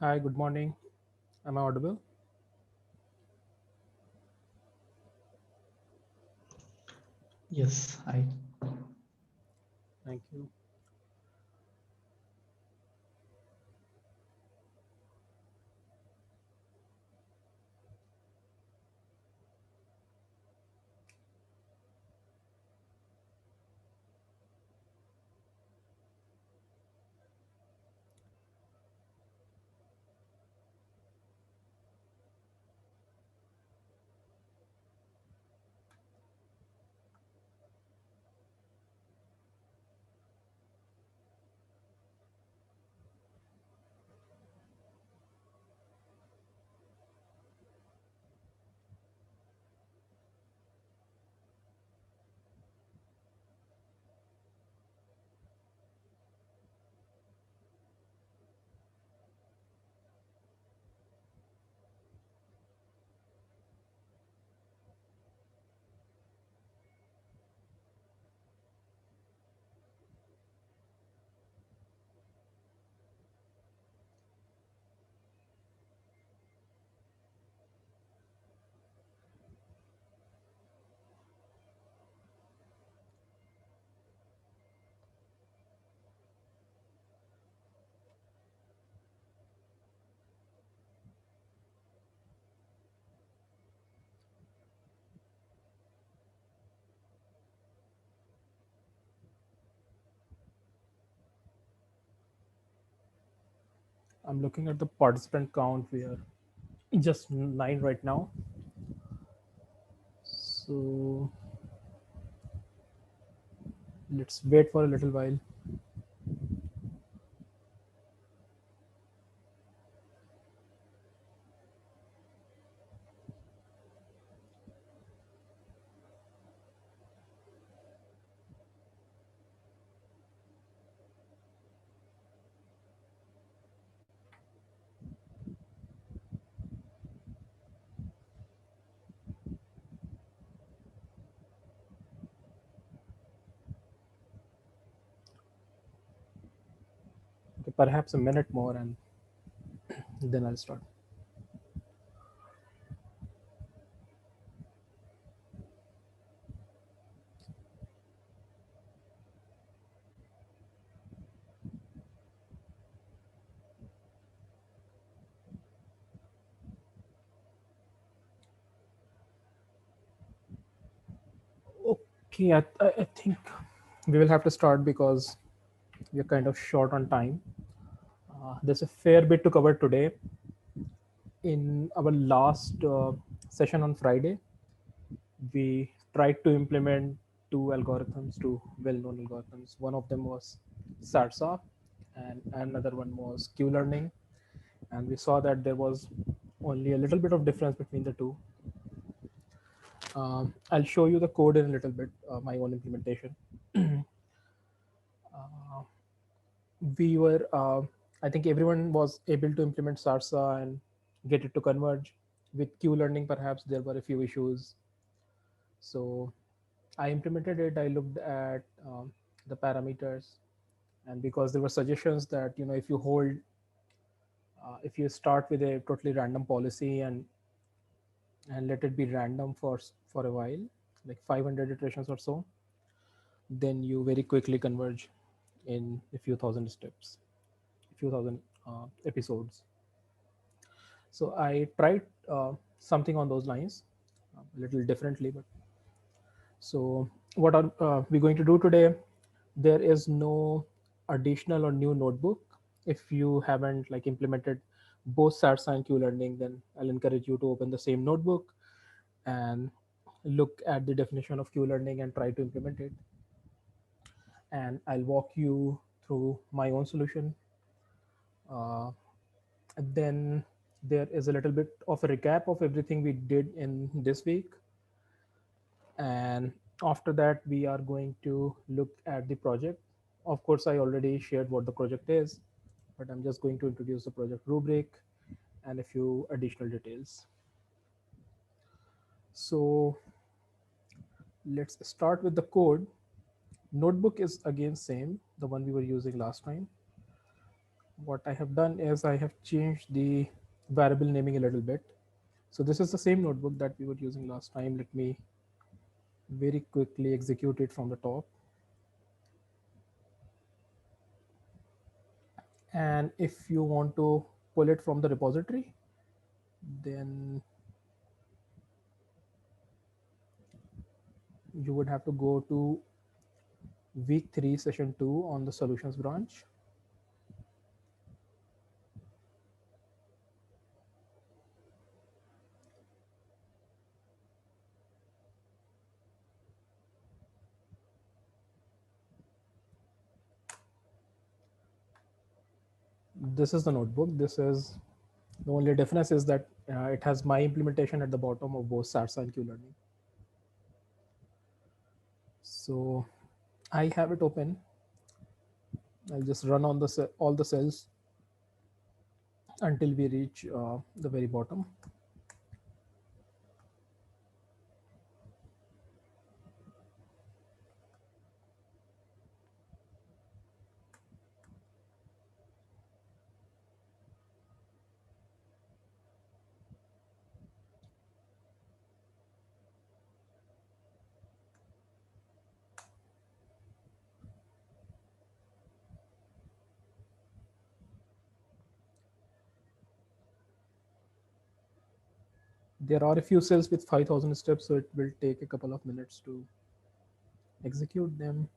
Hi, good morning. Am I audible? Yes, I Thank you. I'm looking at the participant count. We are just nine right now. So let's wait for a little while. Okay, perhaps a minute more and then I'll start. Okay, I think we will have to start because we're kind of short on time. There's a fair bit to cover today. In our last session on Friday, we tried to implement two well-known algorithms. One of them was SARSA, and another one was Q-learning. And we saw that there was only a little bit of difference between the two. I'll show you the code in a little bit, my own implementation. Uh, we were, I think everyone was able to implement SARSA and get it to converge. With Q-learning, perhaps there were a few issues. So I implemented it. I looked at the parameters, and because there were suggestions that if you hold, if you start with a totally random policy and let it be random for a while, like 500 iterations or so, then you very quickly converge in a few thousand steps, a few thousand episodes. So I tried something on those lines, a little differently, but so, what are we going to do today? There is no additional or new notebook. If you haven't like implemented both SARS and Q learning, then I'll encourage you to open the same notebook and look at the definition of Q learning and try to implement it. And I'll walk you through my own solution. Uh, and then there is a little bit of a recap of everything we did in this week, and after that we are going to look at the project. Of course, I already shared what the project is, but I'm just going to introduce the project rubric and a few additional details. So let's start with the code. Notebook is again same, the one we were using last time, What I have done is I have changed the variable naming a little bit. So this is the same notebook that we were using last time. Let me very quickly execute it from the top. And if you want to pull it from the repository, then you would have to go to week 3 session 2 on the solutions branch. This is the notebook. This is the only difference is that it has my implementation at the bottom of both SARSA and Q learning. So I have it open. I'll just run on the all the cells until we reach the very bottom. There are a few cells with 5,000 steps, so it will take a couple of minutes to execute them.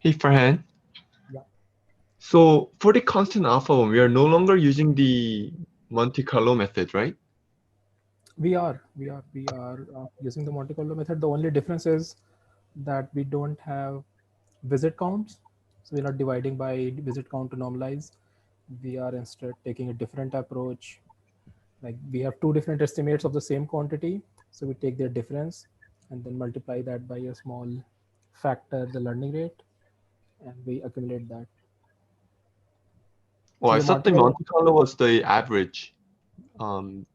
Hey, Farhan. Yeah, So for the constant alpha one, we are no longer using the Monte Carlo method, right? we are using the Monte Carlo method. The only difference is that we don't have visit counts, so we're not dividing by visit count to normalize. We are instead taking a different approach. Like we have two different estimates of the same quantity, so we take their difference and then multiply that by a small factor, the learning rate, and we accumulate that. Oh, So I the thought Monte the Carlo. Monte Carlo was the average. Um,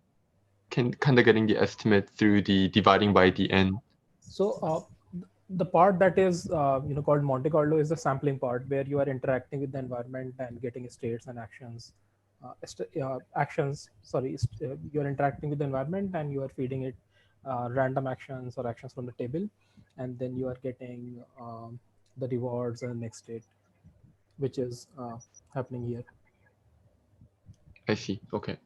kind of getting the estimate through the dividing by the n. So the part that is called Monte Carlo is the sampling part where you are interacting with the environment and getting states and actions. Actions. Sorry, you are interacting with the environment and you are feeding it random actions or actions from the table, and then you are getting the rewards and next state, which is happening here. I see. Okay.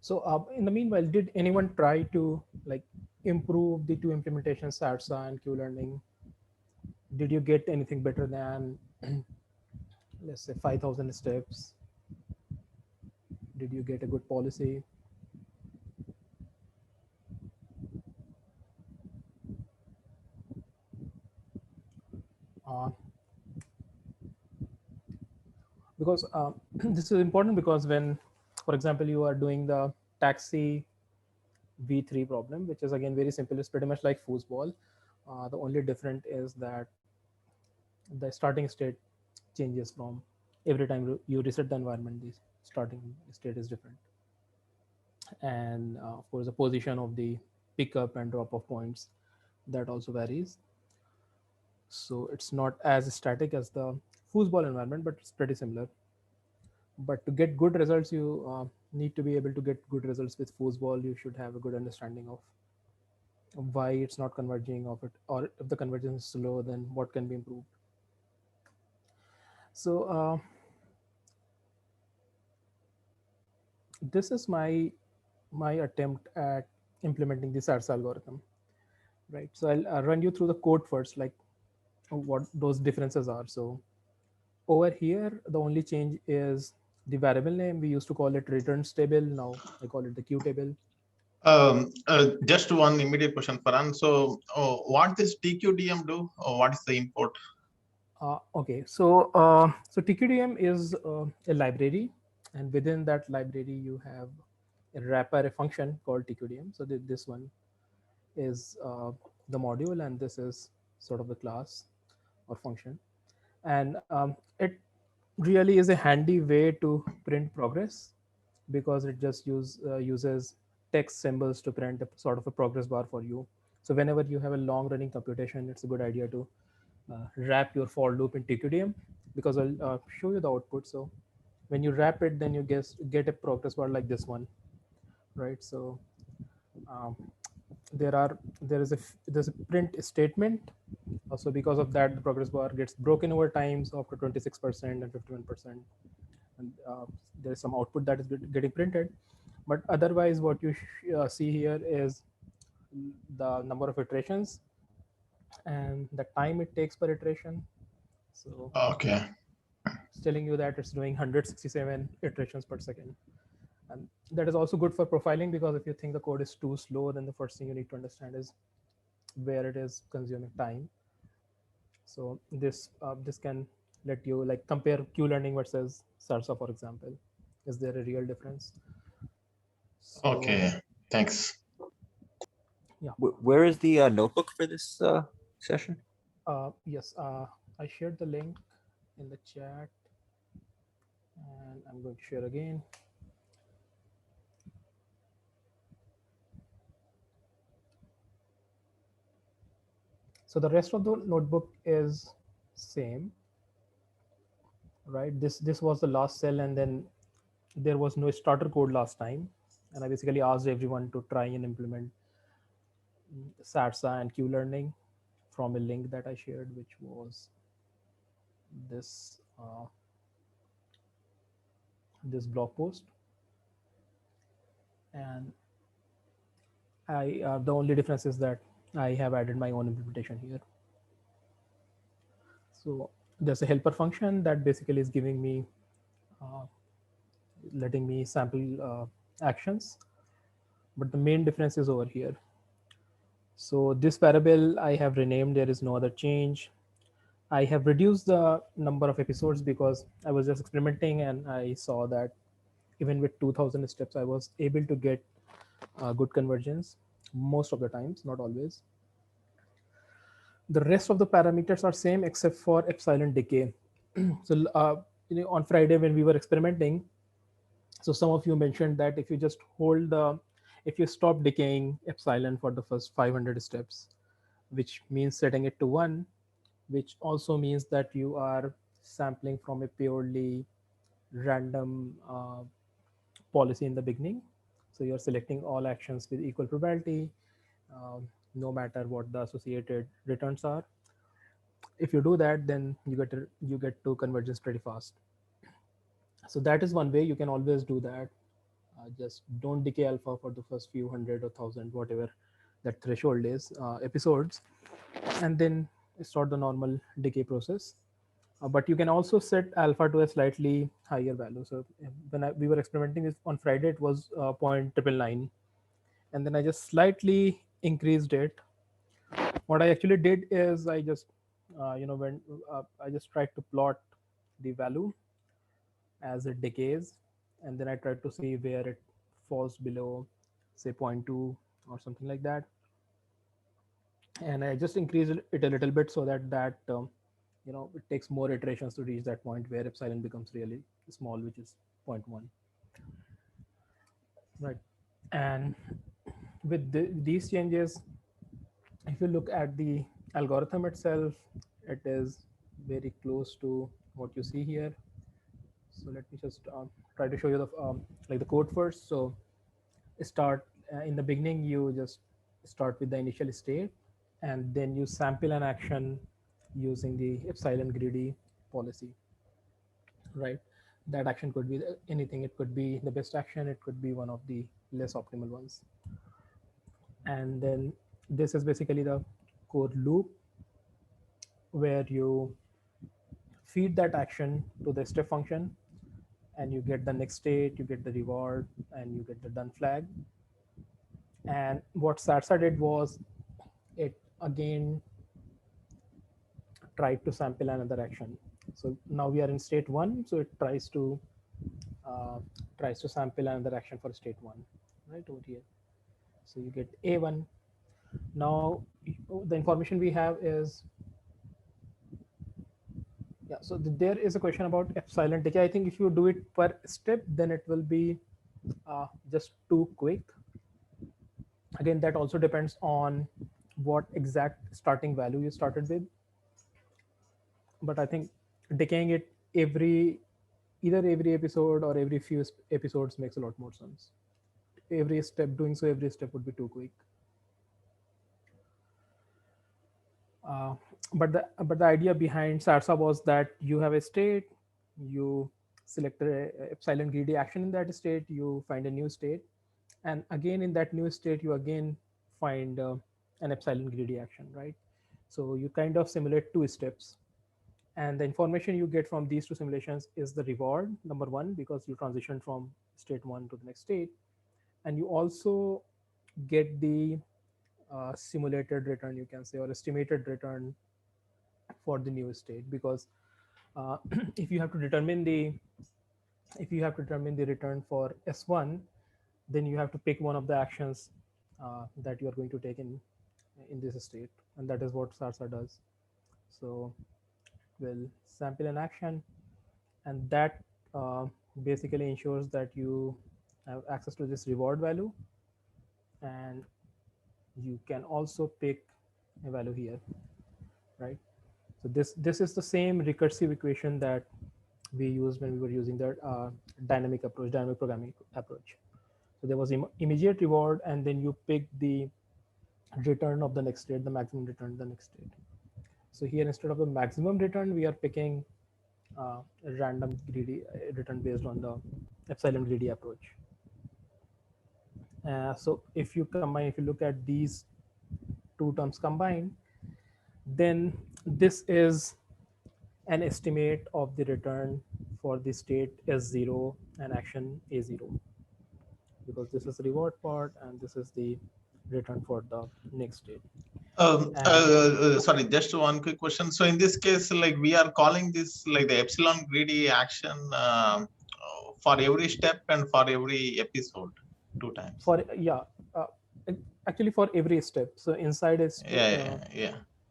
So in the meanwhile, did anyone try to like improve the two implementations, SARSA and Q learning? Did you get anything better than let's say 5,000 steps? Did you get a good policy? uh, because this is important because when, for example, you are doing the taxi v3 problem, which is again very simple, it's pretty much like foosball. The only different is that the starting state changes from every time you reset the environment, the starting state is different. And of course the position of the pickup and drop off points, that also varies. So it's not as static as the foosball environment, but it's pretty similar. But to get good results, you need to be able to get good results with foosball. You should have a good understanding of why it's not converging of it, or if the convergence is slow, then what can be improved. So this is my attempt at implementing the SARS algorithm, right? So I'll run you through the code first, like what those differences are. So over here, the only change is the variable name. We used to call it returns table. Now I call it the Q table. Just one immediate question, Farhan. So, what does TQDM do? Or what is the import? Okay, so TQDM is a library, and within that library you have a wrapper, a function called TQDM. So this one is the module, and this is sort of the class or function, and it really is a handy way to print progress because it just uses text symbols to print a sort of a progress bar for you. So whenever you have a long running computation, it's a good idea to wrap your for loop in TQDM, because I'll show you the output. So when you wrap it, then you get a progress bar like this one, right? So um, there's a print statement. Also, because of that, the progress bar gets broken over time, so after 26% and 51%, and there is some output that is getting printed. But otherwise, what you see here is the number of iterations and the time it takes per iteration. So Okay. it's telling you that it's doing 167 iterations per second. And that is also good for profiling, because if you think the code is too slow, then the first thing you need to understand is where it is consuming time. So this can let you like compare Q learning versus SARSA, for example. Is there a real difference? So Okay. Thanks. yeah, Where is the notebook for this session? yes, I shared the link in the chat, and I'm going to share again. So the rest of the notebook is same, right? This was the last cell, and then there was no starter code last time, and I basically asked everyone to try and implement SARSA and Q learning from a link that I shared, which was this this blog post. And I the only difference is that I have added my own implementation here. So there's a helper function that basically is giving me uh, letting me sample actions, but the main difference is over here. So this variable I have renamed. There is no other change. I have reduced the number of episodes because I was just experimenting, and I saw that even with 2000 steps, I was able to get good convergence most of the times, not always. The rest of the parameters are same except for epsilon decay. So on Friday when we were experimenting, so some of you mentioned that if you just hold the, if you stop decaying epsilon for the first 500 steps, which means setting it to 1, which also means that you are sampling from a purely random policy in the beginning. So you're selecting all actions with equal probability, no matter what the associated returns are. If you do that, then you get to convergence pretty fast. So that is one way you can always do that. Just don't decay alpha for the first few hundred or thousand, whatever that threshold is, episodes, and then start the normal decay process. But you can also set alpha to a slightly higher value. So when we were experimenting this on Friday, it was 0.999, and then I just slightly increased it. What I actually did is I just, when I just tried to plot the value as it decays, and then I tried to see where it falls below, say 0.2 or something like that, and I just increased it a little bit so that it takes more iterations to reach that point where epsilon becomes really small, which is zero point 0.1, right? And with these changes, if you look at the algorithm itself, it is very close to what you see here. So let me just try to show you the like the code first. So start in the beginning, you just start with the initial state, and then you sample an action using the epsilon greedy policy, right? That action could be anything. It could be the best action, it could be one of the less optimal ones. And then this is basically the core loop where you feed that action to the step function, and you get the next state, you get the reward, and you get the done flag. And what SARSA did was it again tried to sample another action. So now we are in state one, so it uh, tries to sample another action for state one, right over here. So you get A1. Now the information we have is, yeah, so there is a question about epsilon decay. I think if you do it per step, then it will be just too quick. Again, that also depends on what exact starting value you started with. But I think decaying it either every episode or every few episodes makes a lot more sense. Every step, doing so every step would be too quick. Uh, but the idea behind SARSA was that you have a state, you select a epsilon greedy action in that state, you find a new state, and again in that new state you again find an epsilon greedy action, right? So you kind of simulate two steps, and the information you get from these two simulations is the reward number one, because you transition from state one to the next state, and you also get the simulated return, you can say, or estimated return for the new state, because uh, if you have to determine the return for S1, then you have to pick one of the actions that you are going to take in this state, and that is what SARSA does. So we'll sample an action, and that basically ensures that you have access to this reward value, and you can also pick a value here, right? So this is the same recursive equation that we used when we were using the dynamic programming approach. So there was immediate reward, and then you pick the return of the next state, the maximum return of the next state. So here, instead of the maximum return, we are picking a random greedy return based on the epsilon greedy approach. So if you look at these two terms combined, then this is an estimate of the return for the state S0 and action A0, because this is the reward part and this is the return for the next state. Sorry, just one quick question. So in this case, like we are calling this like the epsilon greedy action for every step and for every episode 2 times. For uh, actually for every step. So inside is Yeah.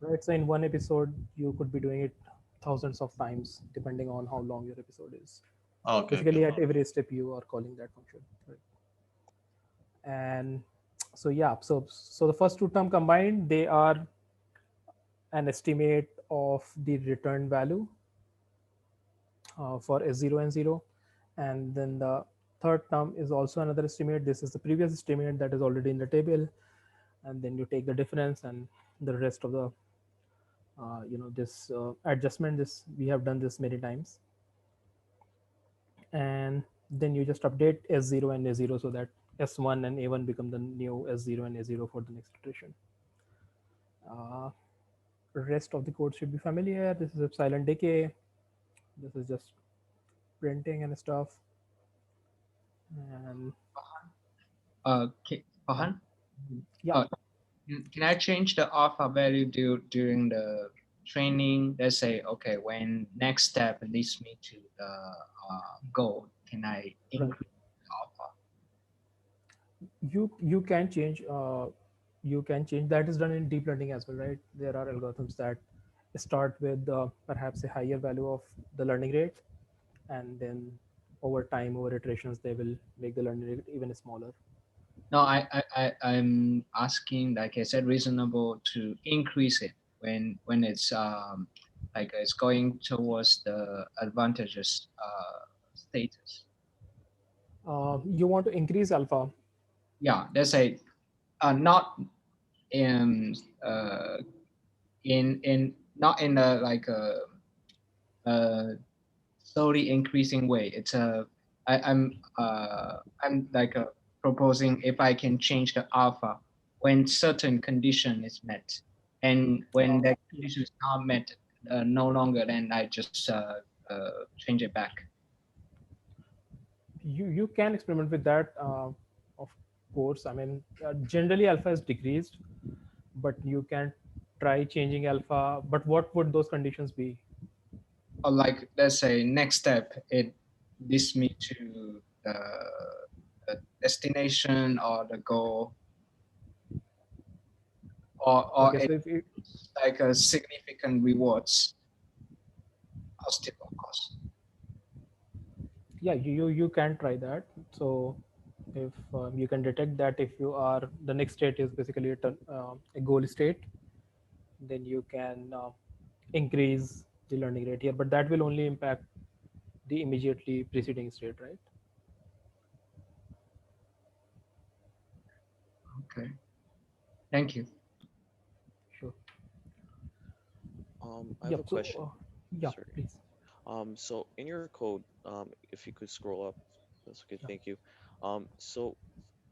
right. So in one episode, you could be doing it thousands of times depending on how long your episode is. Okay. Basically, at every step, you are calling that function. Right? And so yeah, so the first two term combined, they are an estimate of the return value for S0 and 0, and then the third term is also another estimate. This is the previous estimate that is already in the table, and then you take the difference and the rest of the this adjustment. This we have done this many times, and then you just update S0 and A0 so that S1 and A1 become the new S0 and A0 for the next iteration. Rest of the code should be familiar. This is epsilon decay. This is just printing and stuff. And Pahan? yeah, Can I change the alpha value during the training? Let's say, okay, when next step leads me to the goal, can I increase alpha? you can change. That is done in deep learning as well, right? There are algorithms that start with perhaps a higher value of the learning rate, and then over time, over iterations, they will make the learning rate even smaller. No, I'm asking, like I said, reasonable to increase it when it's like it's going towards the advantageous status. You want to increase alpha. Yeah, let's say not in not in a like a slowly increasing way. It's I'm like proposing if I can change the alpha when certain condition is met, and when that condition is not met, no longer, then I just change it back. You can experiment with that, of course. I mean, generally alpha is decreased, but you can try changing alpha. But what would those conditions be? Or like, let's say next step, it leads me to the destination or the goal, or Okay, so if it's like a significant rewards, positive of course. yeah, you can try that. So if you can detect that if you are the next state is basically a goal state, then you can increase the learning rate here, but that will only impact the immediately preceding state, right? Okay, thank you. Sure. I have Yep. a So question. yeah, Sorry. please. So in your code, if you could scroll up, that's okay. Yeah. Thank you. So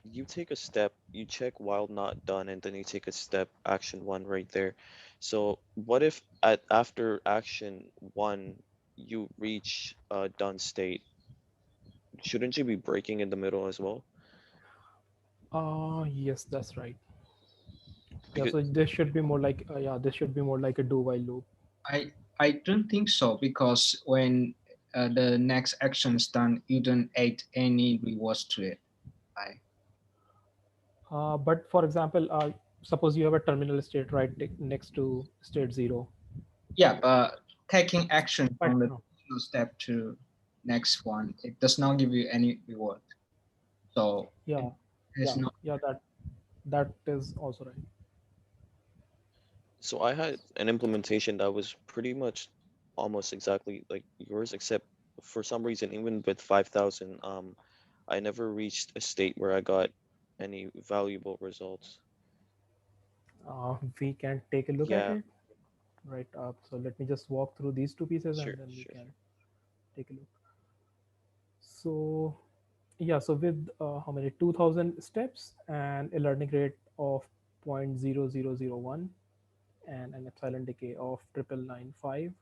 you take a step, you check while not done, and then you take a step, action one right there. So what if after action one, you reach a done state? Shouldn't you be breaking in the middle as well? Yes, that's right. Yeah, Because so this should be more like this should be more like a do while loop. I don't think so, because when the next action is done, you don't add any rewards to it. I But for example, suppose you have a terminal state right next to state zero. Yeah, but taking action But from the no. step to next one, it does not give you any reward. So Yeah, it is not. yeah, that is also right. so I had an implementation that was pretty much almost exactly like yours, except for some reason, even with 5,000, I never reached a state where I got any valuable results. We can take a look at Yeah, it, right? So let me just walk through these two pieces sure, and then we sure, can take a look. So yeah, so with how many 2000 steps and a learning rate of 0.0001 and an epsilon decay of 9995,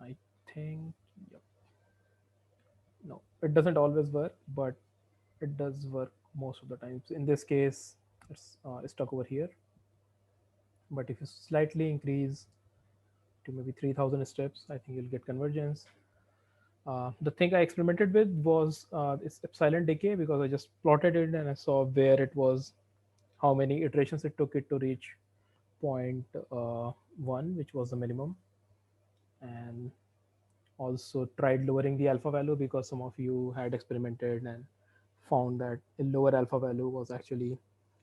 I think. Yep. No, it doesn't always work, but it does work most of the times. In this case, it's stuck over here. But if you slightly increase to maybe 3000 steps, I think you'll get convergence. The thing I experimented with was this epsilon decay, because I just plotted it and I saw where it was, how many iterations it took it to reach point 1, which was the minimum, and also tried lowering the alpha value because some of you had experimented and found that a lower alpha value was actually,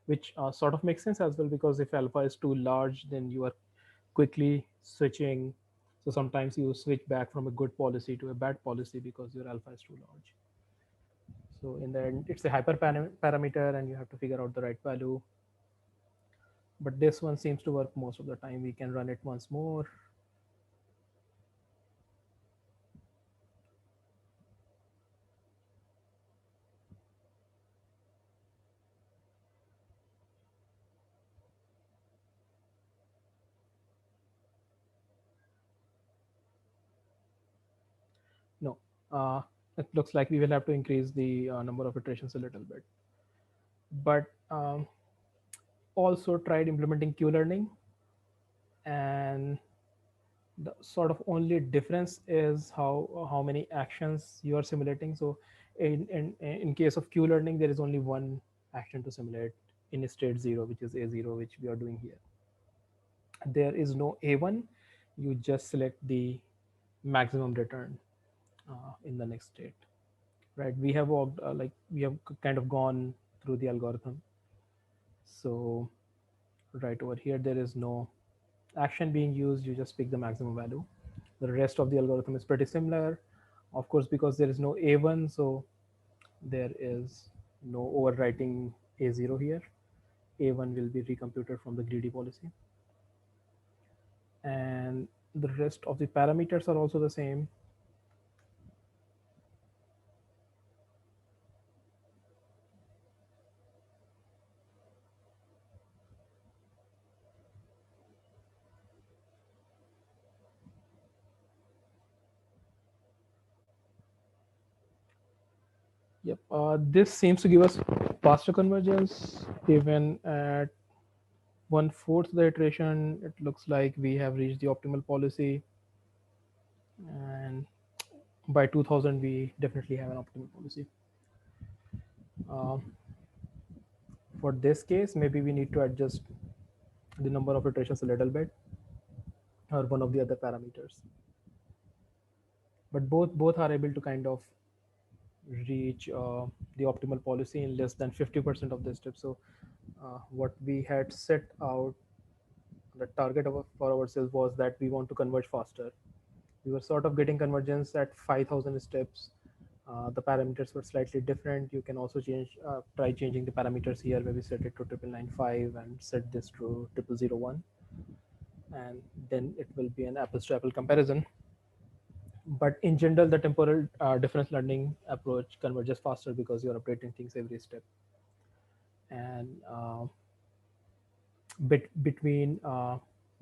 which sort of makes sense as well, because if alpha is too large, then you are quickly switching. So sometimes you switch back from a good policy to a bad policy because your alpha is too large. So in the end, it's a parameter and you have to figure out the right value. But this one seems to work most of the time. We can run it once more. No, it looks like we will have to increase the number of iterations a little bit. But also tried implementing Q-learning, and the sort of only difference is how many actions you are simulating. So in case of Q-learning, there is only one action to simulate in state zero, which is A0, which we are doing here. There is no A1. You just select the maximum return in the next state, right? We have walked like we have kind of gone through the algorithm. So right over here, there is no action being used. You just pick the maximum value. The rest of the algorithm is pretty similar, of course, because there is no A1, so there is no overwriting A0 here. A1 will be recomputed from the greedy policy, and the rest of the parameters are also the same. Yep. This seems to give us faster convergence. Even at 1/4 the iteration, it looks like we have reached the optimal policy. And by 2000, we definitely have an optimal policy. For this case, maybe we need to adjust the number of iterations a little bit, or one of the other parameters. But both are able to kind of reach the optimal policy in less than 50% of the steps. So what we had set out, the target for ourselves was that we want to converge faster. We were sort of getting convergence at 5,000 steps. The parameters were slightly different. You can also try changing the parameters here, where we set it to 9995 and set this to 0001, and then it will be an apples to apple comparison. But in general, the temporal difference learning approach converges faster because you're updating things every step. And between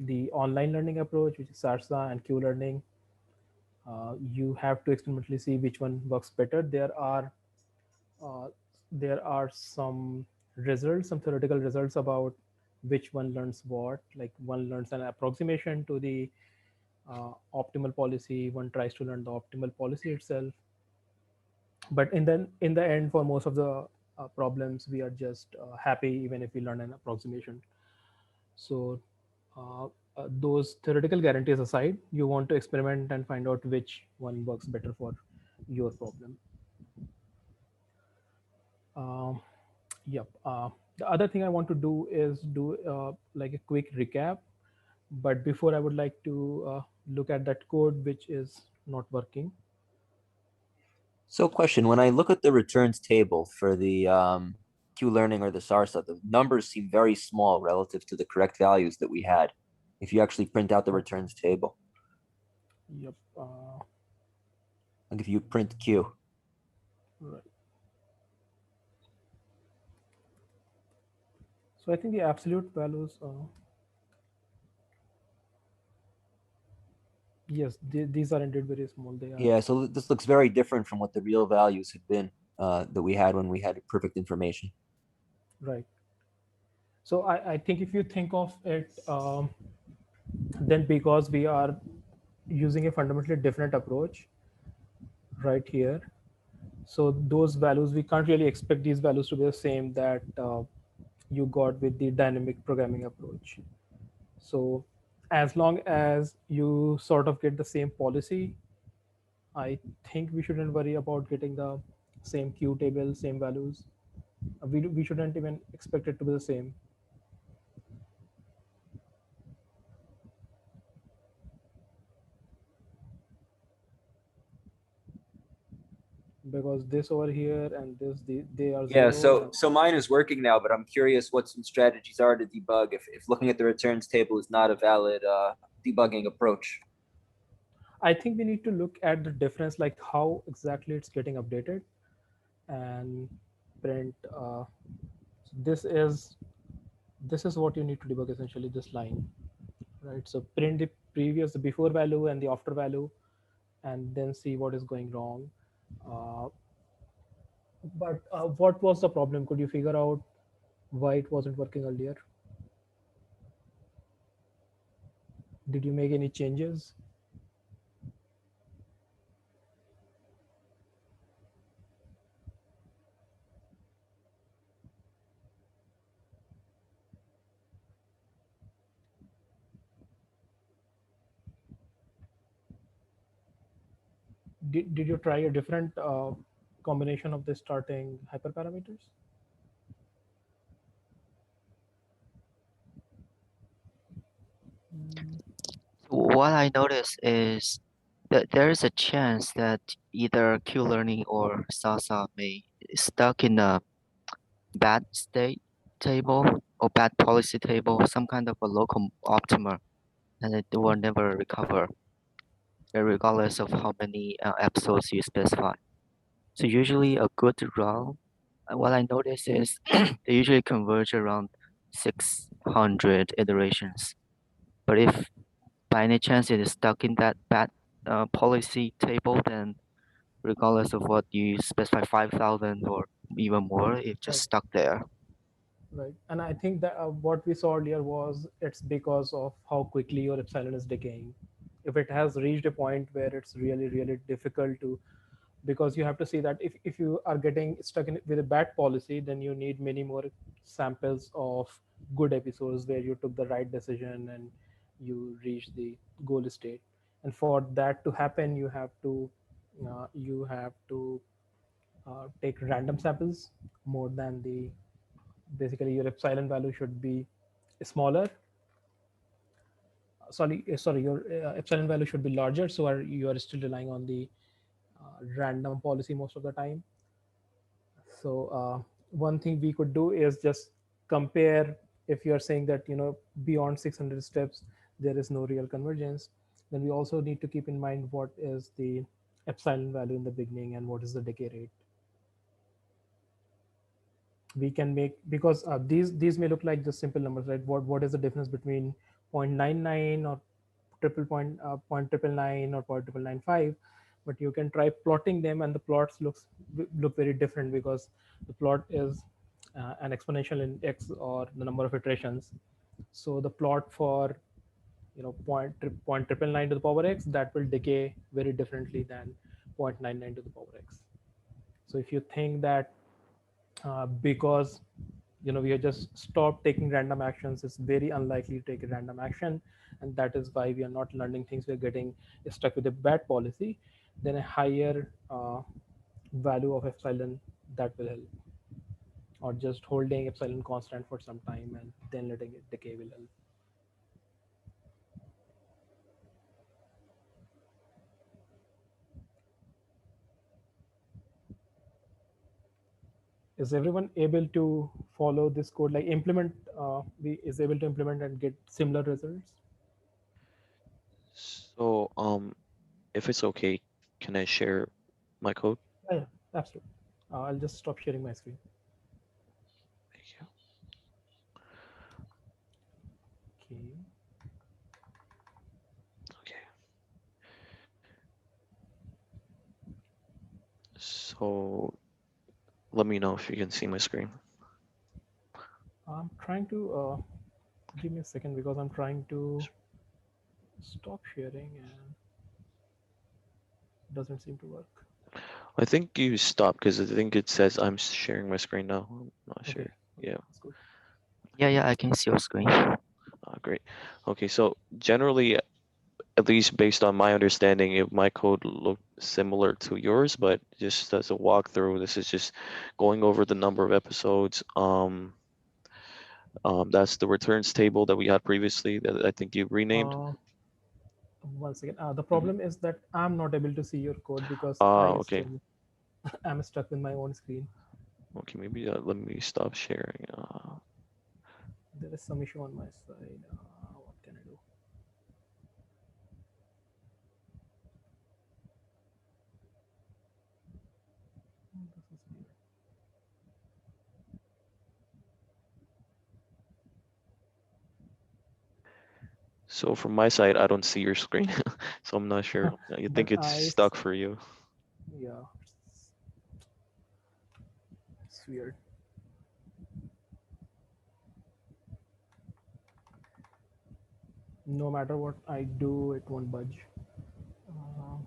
the online learning approach, which is SARSA, and Q learning, you have to experimentally see which one works better. Uh, there are some results, some theoretical results about which one learns what. Like one learns an approximation to the optimal policy, one tries to learn the optimal policy itself. But in the end, for most of the problems, we are just happy even if we learn an approximation. So those theoretical guarantees aside, you want to experiment and find out which one works better for your problem. Um, yep. The other thing I want to do is do like a quick recap. But before, I would like to look at that code which is not working. So question, when I look at the returns table for the Q-learning or the SARSA, the numbers seem very small relative to the correct values that we had. If you actually print out the returns table, Yep. like if you print Q. Right. So I think the absolute values, yes, these are indeed very small. They are. Yeah, so this looks very different from what the real values had been that we had when we had perfect information. Right. So I think if you think of it, then because we are using a fundamentally different approach right here, so those values, we can't really expect these values to be the same that you got with the dynamic programming approach. So as long as you sort of get the same policy, I think we shouldn't worry about getting the same Q table, same values. We shouldn't even expect it to be the same. Because this over here and this, they are Yeah, zero. so mine is working now, but I'm curious what some strategies are to debug if looking at the returns table is not a valid debugging approach. I think we need to look at the difference, like how exactly it's getting updated, and print. This is what you need to debug, essentially, this line, right? So print the before value and the after value, and then see what is going wrong. Uh, but what was the problem? Could you figure out why it wasn't working earlier? Did you make any changes? Did you try a different combination of the starting hyperparameters? What I noticed is that there is a chance that either Q-learning or SASA may stuck in a bad state table or bad policy table, some kind of a local optima, and it will never recover, regardless of how many episodes you specify. So usually a good run, what I notice is they usually converge around 600 iterations. But if by any chance it is stuck in that bad policy table, then regardless of what you specify 5,000 or even more, it just Right. stuck there. Right. And I think that what we saw earlier was it's because of how quickly your epsilon is decaying. If it has reached a point where it's really, really difficult to, because you have to see that if you are getting stuck in with a bad policy, then you need many more samples of good episodes where you took the right decision and you reach the goal state. And for that to happen, you have to take random samples more than the, basically your epsilon value should be smaller. Sorry, your epsilon value should be larger, so you are still relying on the random policy most of the time. So one thing we could do is just compare. If you are saying that beyond 600 steps there is no real convergence, then we also need to keep in mind what is the epsilon value in the beginning and what is the decay rate. We can make, because these may look like just simple numbers, right? What is the difference between 0.99 or triple point point triple nine or point triple nine five? But you can try plotting them, and the plots look very different because the plot is an exponential in x or the number of iterations. So the plot for point triple nine to the power x, that will decay very differently than 0.99 to the power x. So if you think that because we have just stopped taking random actions, it's very unlikely to take a random action, and that is why we are not learning things, we're getting stuck with a bad policy, then a higher value of epsilon, that will help, or just holding epsilon constant for some time and then letting it decay will help. Is everyone able to follow this code, like implement is able to implement and get similar results? So, if it's okay, can I share my code? Yeah, absolutely. I'll just stop sharing my screen. Thank you. Okay. Okay. So, let me know if you can see my screen. I'm trying to give me a second because I'm trying to stop sharing and it doesn't seem to work. I think you stopped because I think it says I'm sharing my screen now. I'm not Okay, sure. Yeah. that's good. Yeah, I can see your screen. Great. Okay, so generally, at least based on my understanding, my code looked similar to yours, but just as a walkthrough, this is just going over the number of episodes. That's the returns table that we had previously that I think you renamed. Uh, Once again, the Mhm. problem is that I'm not able to see your code because Okay. I'm stuck with my own screen. Okay, maybe let me stop sharing. There is some issue on my side. What can I do? This is weird. So from my side, I don't see your screen, so I'm not sure. You But think it's stuck for you? yeah, it's weird. No matter what I do, it won't budge. Uh,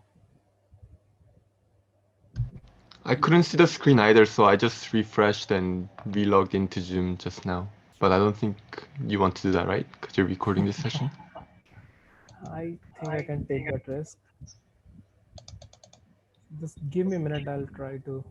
I couldn't see the screen either, so I just refreshed and relogged into Zoom just now. But I don't think you want to do that, right? Because you're recording this session. I think I can take that risk. Just give me a minute. I'll try to.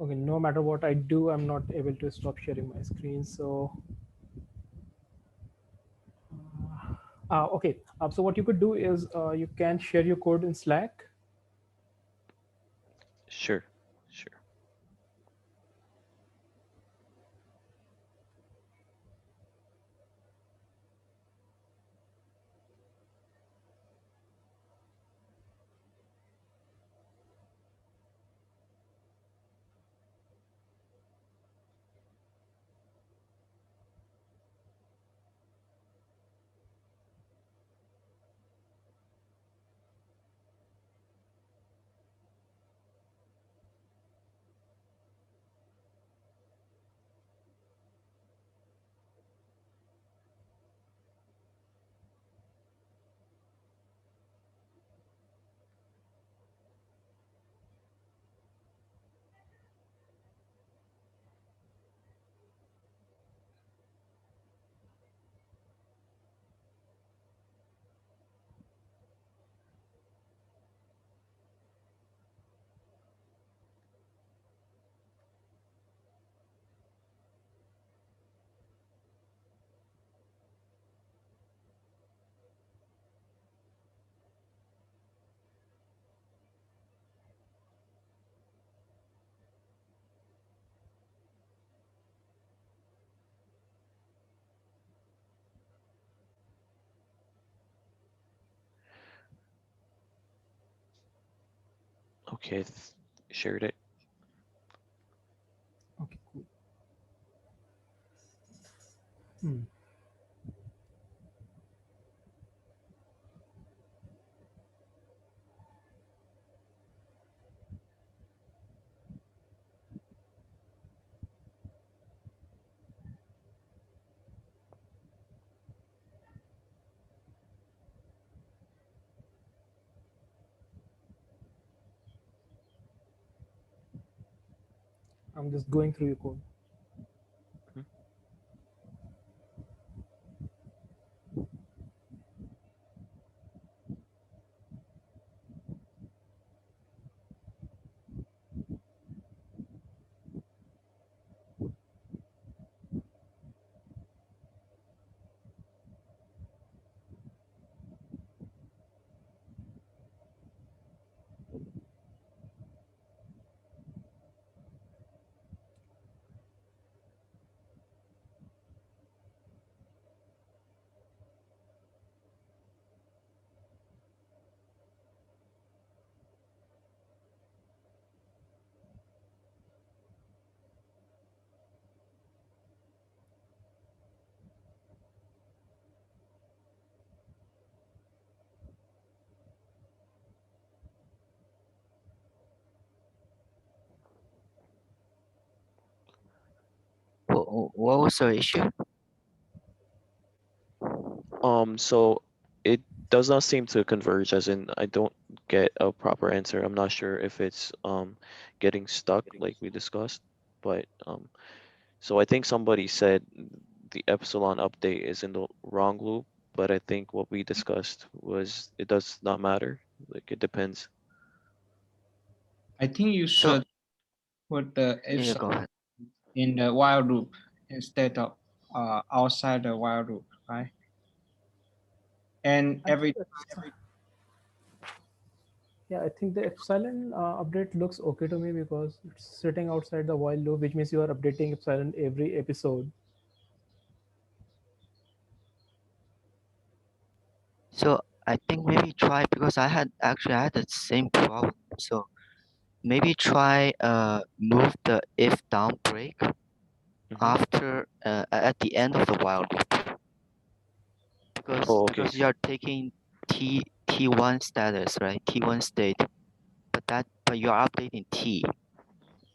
Okay, no matter what I do, I'm not able to stop sharing my screen. So, okay. So what you could do is you can share your code in Slack. Sure, sure. Okay, shared it. Okay, cool. Hmm. I'm just going through your code. Mhm. What was the issue? So it does not seem to converge, as in I don't get a proper answer. I'm not sure if it's getting stuck like we discussed, but so I think somebody said the epsilon update is in the wrong loop, but I think what we discussed was it does not matter. Like it depends. I think you So should put the yeah, go epsilon ahead. in the while loop instead of outside the while loop, right? And I think every that's, yeah, I think the epsilon update looks okay to me because it's sitting outside the while loop, which means you are updating epsilon every episode. So I think maybe try, because I had the same problem. So maybe try move the if down break Hmm. after at the end of the while loop, Oh, okay. because you are taking T1 status, right? T1 state, but you are updating T,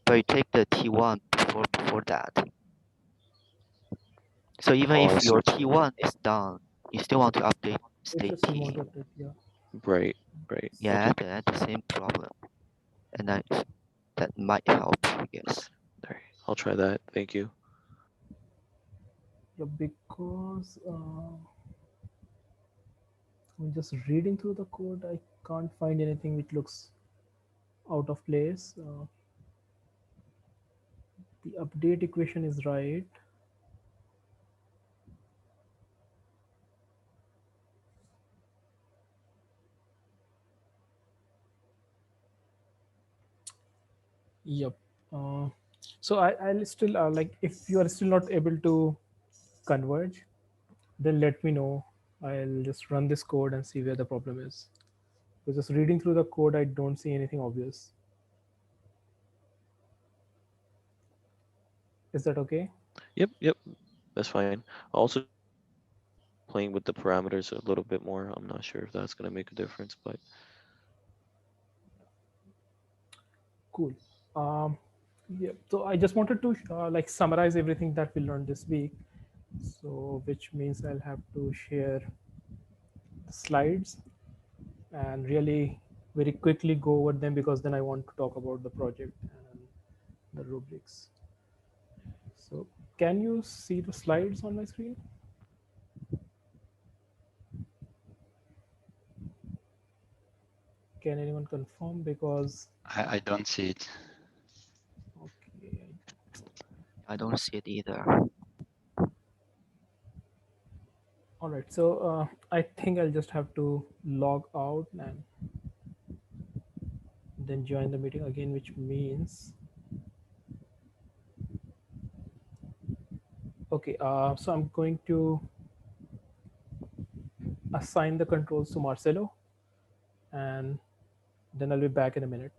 but you take the T1 before that. So even Oh, I if see your what you mean. T1 is done, you still want to update It's state just you T. want to update, yeah. Right, right. Yeah, Okay. I had the same problem, and that might help, I guess. All right. I'll try that. Thank you. Yeah, because I'm just reading through the code, I can't find anything which looks out of place. The update equation is right. Yep. Uh, so I'll still like, if you are still not able to converge, then let me know. I'll just run this code and see where the problem is. Because just reading through the code, I don't see anything obvious. Is that okay? Yep, that's fine. Also playing with the parameters a little bit more. I'm not sure if that's gonna make a difference, but Cool. Um, yeah. So I just wanted to like summarize everything that we learned this week. So which means I'll have to share the slides and really very quickly go over them, because then I want to talk about the project and the rubrics. So can you see the slides on my screen? Can anyone confirm? Because I don't see it. okay, I don't see it either. all right. So I think I'll just have to log out and then join the meeting again, which means okay. So I'm going to assign the controls to Marcelo, and then I'll be back in a minute.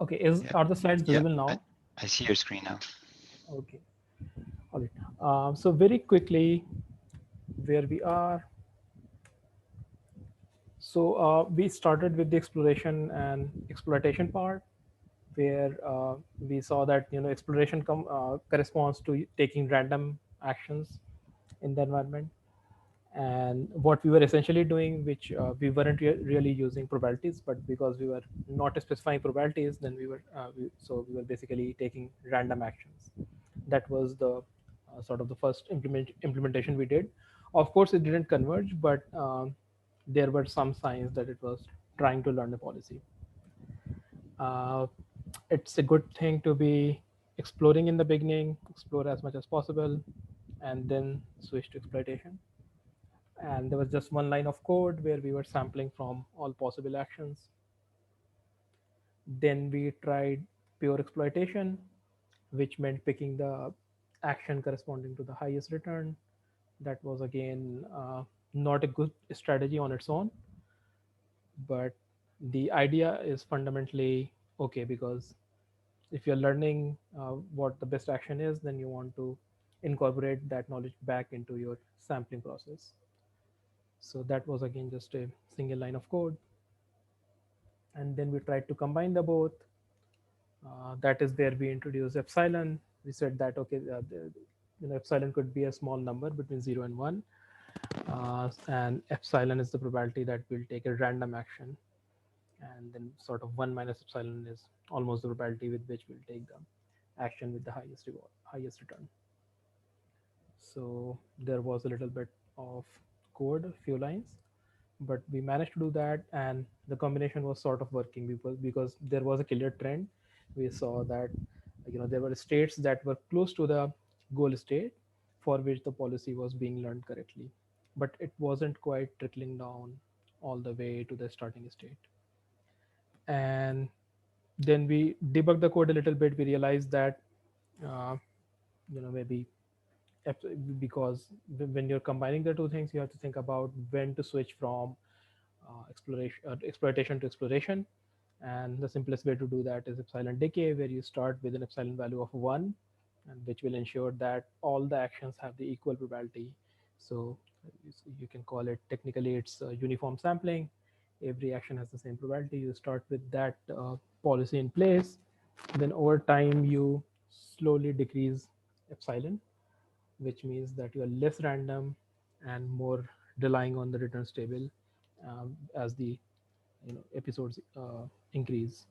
Okay, Yeah, are the slides yeah. visible now? I see your screen now. Okay, all right. So very quickly, where we are. So we started with the exploration and exploitation part, where we saw that exploration corresponds to taking random actions in the environment, and what we were essentially doing, which we weren't really using probabilities, but because we were not specifying probabilities, then so we were basically taking random actions. That was the sort of the first implementation we did. Of course it didn't converge, but there were some signs that it was trying to learn the policy. uh, it's a good thing to be exploring in the beginning, explore as much as possible, and then switch to exploitation. And there was just one line of code where we were sampling from all possible actions. Then we tried pure exploitation, which meant picking the action corresponding to the highest return. That was again not a good strategy on its own, but the idea is fundamentally okay, because if you're learning what the best action is, then you want to incorporate that knowledge back into your sampling process. So that was again just a single line of code. And then we tried to combine the both. That is where we introduced epsilon. We said that okay, epsilon could be a small number between 0 and 1, and epsilon is the probability that we'll take a random action, and then sort of 1 minus epsilon is almost the probability with which we'll take the action with the highest return. So there was a little bit of code, a few lines, but we managed to do that, and the combination was sort of working, because there was a clear trend. We saw that there were states that were close to the goal state, for which the policy was being learned correctly, but it wasn't quite trickling down all the way to the starting state. And then we debugged the code a little bit. We realized that uh, maybe because when you're combining the two things, you have to think about when to switch from exploitation to exploration. And the simplest way to do that is epsilon decay, where you start with an epsilon value of 1, and which will ensure that all the actions have the equal probability. So you can call it, technically it's uniform sampling. Every action has the same probability. You start with that policy in place. Then over time you slowly decrease epsilon, which means that you are less random and more relying on the returns table as the episodes increase.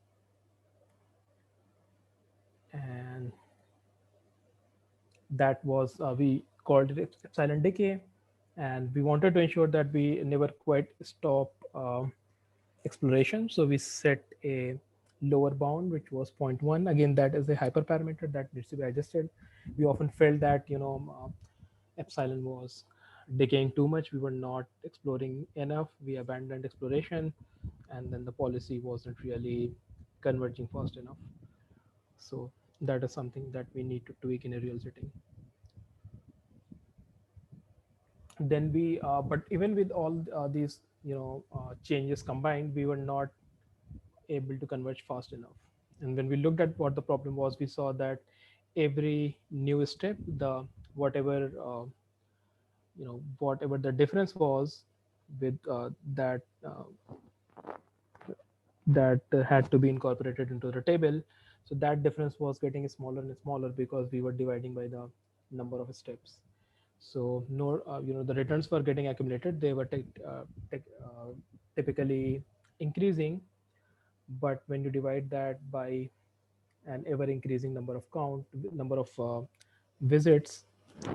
And that was we called it epsilon decay, and we wanted to ensure that we never quite stop exploration, so we set a lower bound which was zero point 0.1. Again, that is a hyperparameter that needs to be adjusted. We often felt that epsilon was decaying too much, we were not exploring enough, we abandoned exploration, and then the policy wasn't really converging fast enough. So that is something that we need to tweak in a real setting. Then we but even with all these changes combined, we were not able to converge fast enough. And when we looked at what the problem was, we saw that every new step, the whatever whatever the difference was with that had to be incorporated into the table. So that difference was getting smaller and smaller because we were dividing by the number of steps. So no, the returns were getting accumulated. They were typically increasing, but when you divide that by an ever increasing number of visits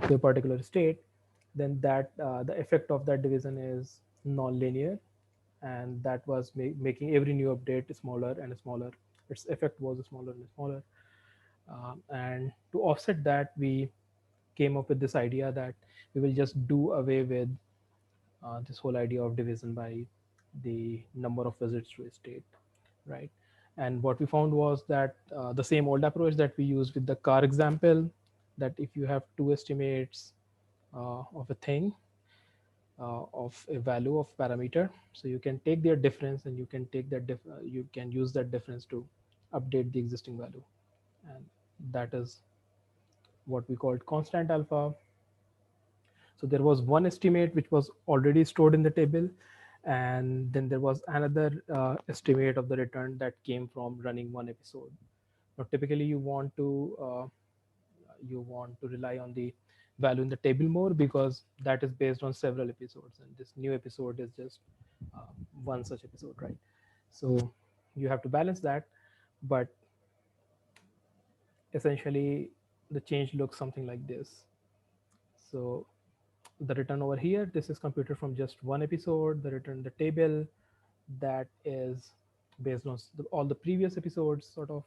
to a particular state, then that the effect of that division is non-linear, and that was making every new update smaller and smaller. Its effect was smaller and smaller. And to offset that, we came up with this idea that we will just do away with this whole idea of division by the number of visits to a state, right? And what we found was that the same old approach that we used with the car example, that if you have two estimates of a thing, of a value of parameter, so you can take their difference and you can take that you can use that difference to update the existing value, and that is what we called constant alpha. So there was one estimate which was already stored in the table, and then there was another estimate of the return that came from running one episode. Now, typically, you want to rely on the value in the table more because that is based on several episodes, and this new episode is just one such episode, right? So you have to balance that, but essentially the change looks something like this. So the return over here, this is computed from just one episode. The return in the table, that is based on all the previous episodes sort of,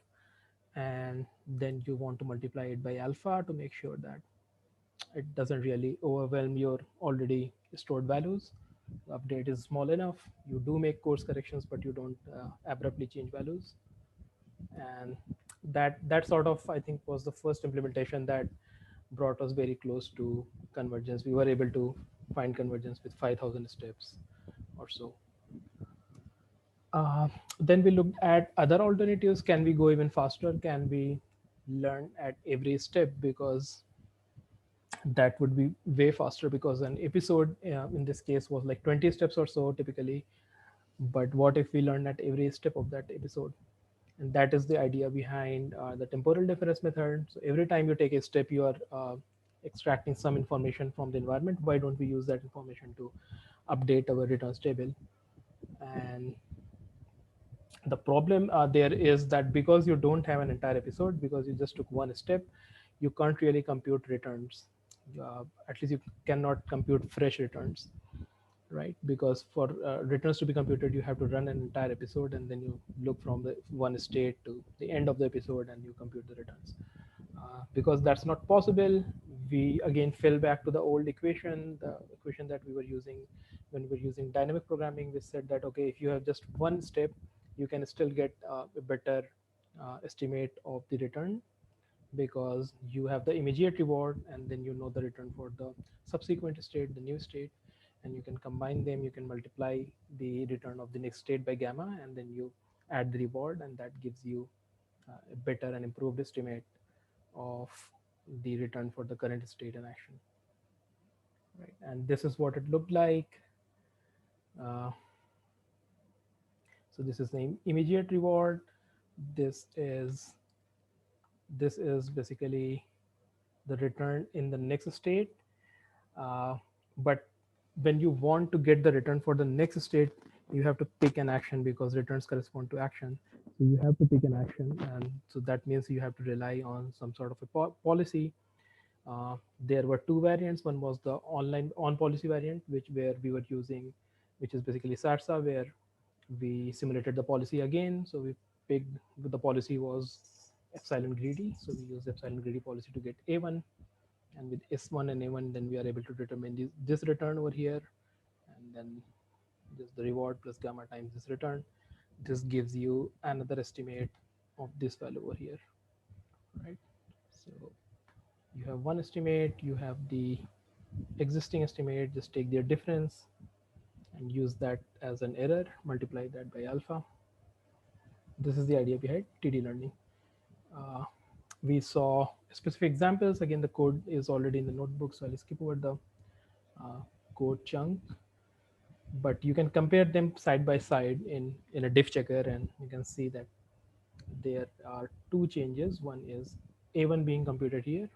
and then you want to multiply it by alpha to make sure that it doesn't really overwhelm your already stored values. The update is small enough, you do make course corrections, but you don't abruptly change values. And that sort of, I think, was the first implementation that brought us very close to convergence. We were able to find convergence with 5,000 steps or so. Then we looked at other alternatives. Can we go even faster? Can we learn at every step? Because that would be way faster, because an episode in this case was like 20 steps or so typically. But what if we learn at every step of that episode? And that is the idea behind the temporal difference method. So every time you take a step, you are extracting some information from the environment. Why don't we use that information to update our returns table? And the problem there is that because you don't have an entire episode, because you just took one step, you can't really compute returns. At least you cannot compute fresh returns, right? Because for returns to be computed, you have to run an entire episode, and then you look from the one state to the end of the episode and you compute the returns. Because that's not possible, we again fell back to the old equation, the equation that we were using when we were using dynamic programming. We said that, okay, if you have just one step, you can still get a better estimate of the return, because you have the immediate reward and then you know the return for the subsequent state, the new state, and you can combine them. You can multiply the return of the next state by gamma, and then you add the reward, and that gives you a better and improved estimate of the return for the current state in action. Right, and this is what it looked like. Uh, so this is the immediate reward. This is basically the return in the next state. But when you want to get the return for the next state, you have to pick an action, because returns correspond to action. So you have to pick an action, and so that means you have to rely on some sort of a policy. There were two variants. One was the online on policy variant, where we were using, which is basically SARSA, where we simulated the policy again. So we picked, the policy was epsilon greedy. So we used epsilon greedy policy to get A1, and with S1 and A1, then we are able to determine this return over here, and then this the reward plus gamma times this return. This gives you another estimate of this value over here, right? So you have one estimate, you have the existing estimate, just take their difference and use that as an error, multiply that by alpha. This is the idea behind TD learning. We saw specific examples. Again, the code is already in the notebook, so I'll skip over the code chunk, but you can compare them side by side in a diff checker, and you can see that there are two changes. One is A1 being computed here,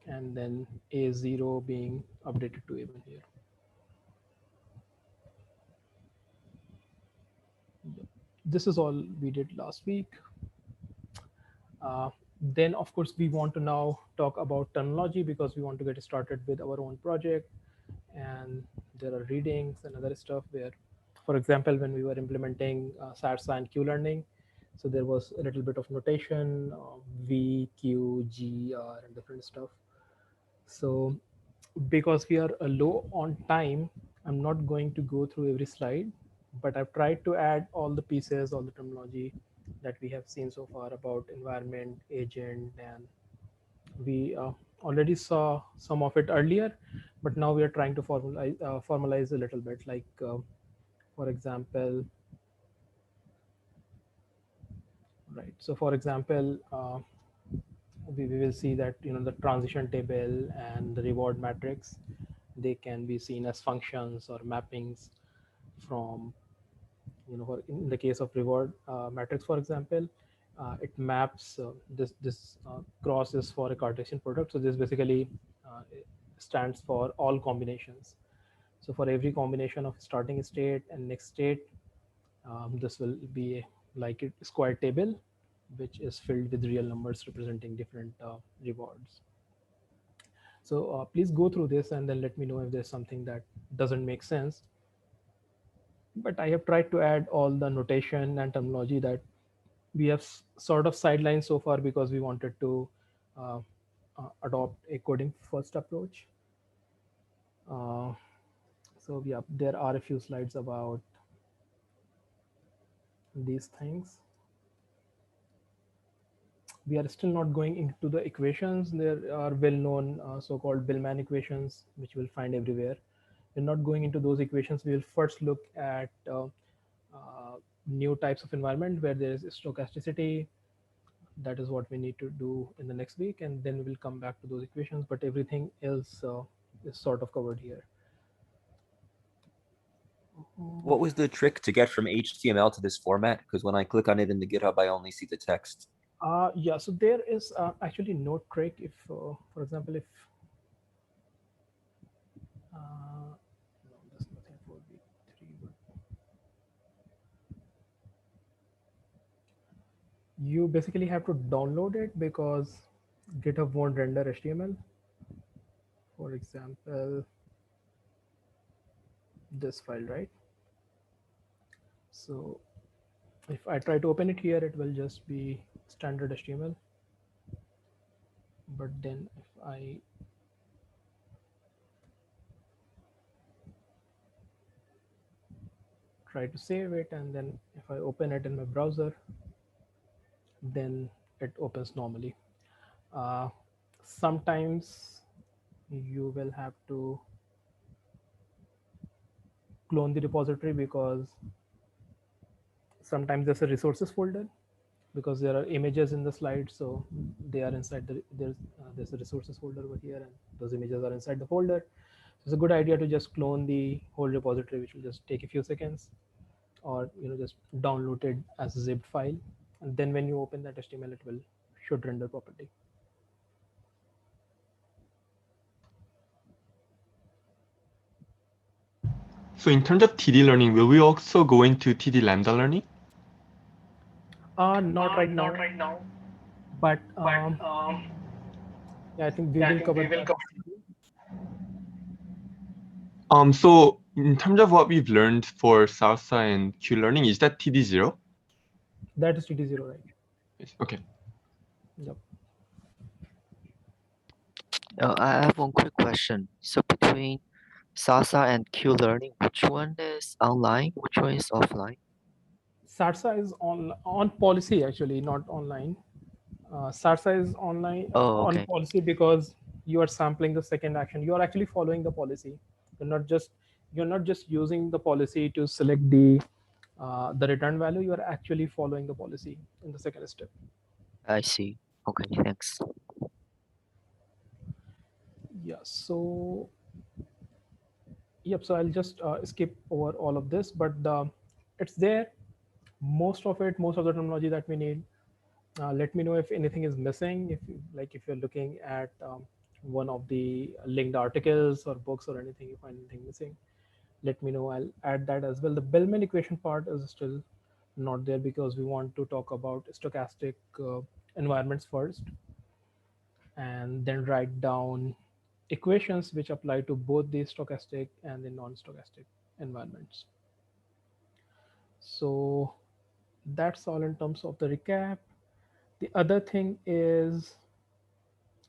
and then A0 being updated to A1 here. This is all we did last week. Then, of course, we want to now talk about terminology, because we want to get started with our own project. And there are readings and other stuff where, for example, when we were implementing SARSA and Q learning, so there was a little bit of notation, V, Q, G, R, and different stuff. So because we are low on time, I'm not going to go through every slide, but I've tried to add all the pieces, all the terminology that we have seen so far about environment, agent, and we already saw some of it earlier, but now we are trying to formalize a little bit. Like, for example, right? So, for example, we will see that the transition table and the reward matrix, they can be seen as functions or mappings from for in the case of reward matrix, for example, it maps this cross is for a Cartesian product. So this basically stands for all combinations. So for every combination of starting state and next state, this will be like a square table, which is filled with real numbers representing different rewards. So please go through this and then let me know if there's something that doesn't make sense. But I have tried to add all the notation and terminology that we have sort of sidelined so far, because we wanted to uh, adopt a coding first approach. So yeah, there are a few slides about these things. We are still not going into the equations. There are well-known so-called Billman equations, which we'll find everywhere. We're not going into those equations. We'll first look at new types of environment where there is stochasticity. That is what we need to do in the next week, and then we'll come back to those equations, but everything else is sort of covered here. What was the trick to get from HTML to this format? Because when I click on it in the GitHub, I only see the text. Yeah, so there is actually no trick. If, for example, if no, there's nothing for V3, but you basically have to download it, because GitHub won't render HTML. For example, this file, right? So if I try to open it here, it will just be standard HTML. But then if I try to save it, and then if I open it in my browser, then it opens normally. uh, Sometimes you will have to clone the repository, because sometimes there's a resources folder, because there are images in the slide, so they are inside there's a resources folder over here, and those images are inside the folder. So it's a good idea to just clone the whole repository, which will just take a few seconds, or just download it as a zipped file, and then when you open that HTML, it will should render properly. So in terms of TD learning, will we also go into TD lambda learning? Not right now, but yeah, I think we will cover that. So in terms of what we've learned for SARSA and Q learning, is that TD0? That is TD0, right? Yes. Okay. Yep. I have one quick question. So between SARSA and Q learning, which one is online? Which one is offline? SARSA is on policy, actually, not online. SARSA is online Oh, on okay. policy, because you are sampling the second action. You are actually following the policy. You're not just using the policy to select the return value. You are actually following the policy in the second step. I see. Okay, thanks. Yeah. So yep. So I'll just skip over all of this, but it's there. Most of the terminology that we need. Let me know if anything is missing. If you're looking at one of the linked articles or books or anything, you find anything missing, let me know. I'll add that as well. The Bellman equation part is still not there, because we want to talk about stochastic environments first, and then write down equations which apply to both the stochastic and the non-stochastic environments. So that's all in terms of the recap. The other thing is